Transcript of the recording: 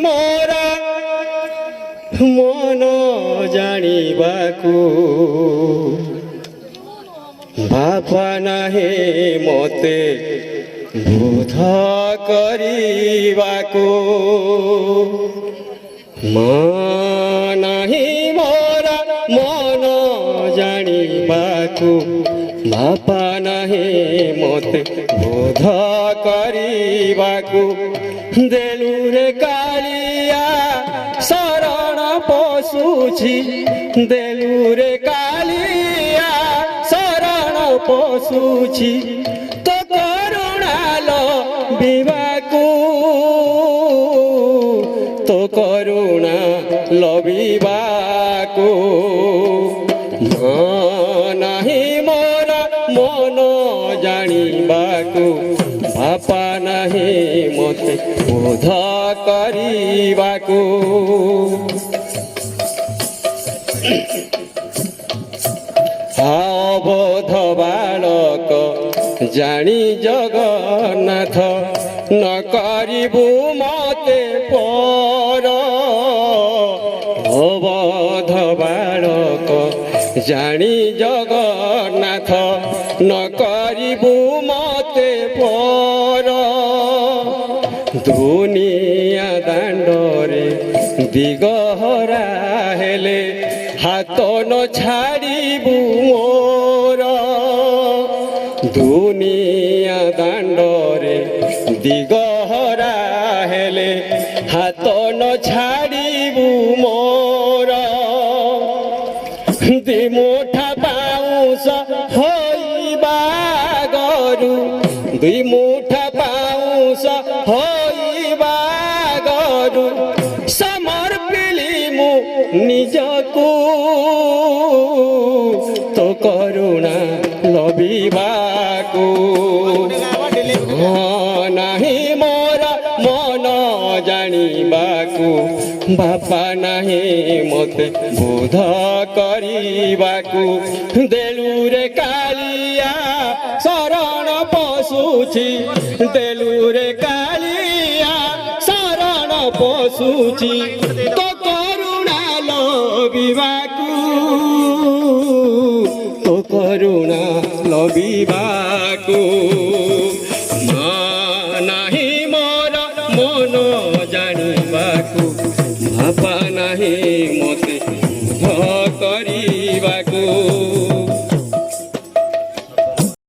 मोरा मन जानिबाकू बापा नाहे मते बोध करिबाकू मां नाही मोरा मन जानिबाकू बापा नाहे मते बोध करिबाकू देलु रे कालिया शरण पशुछि देलु रे कालिया शरण पशुछि तो करुणाल विवाकू तो करुणा लबिबाकू नाही मोरा मन जानिबाकू बापा नाही मते बोध करिबाकू अबोध बालक जानी जगन्नाथ न करिबू मते पर अबोध बालक जानी जगन्नाथ न करिबू मते पर दुनिया दांडरे दिगहरा हेले हाथ न छाड़िबू मोर दुनिया दांडरे दिगहरा हेले हाथ न छाड़िबू मोर दिमुठा पाउस होइबा गरु दुई मुठा पाउस होइबा गरु समर्पिली मु निजकू तो करुणा लबिबाकू नाही मोरा मन जानिबाकू बापा नाही मते बोध करिबाकू देलु रे कालिया शरण पशुछि देलु रे कालिया शरण पशुछि तो करुणा लबिबाकू तो करुणा लबिबाकू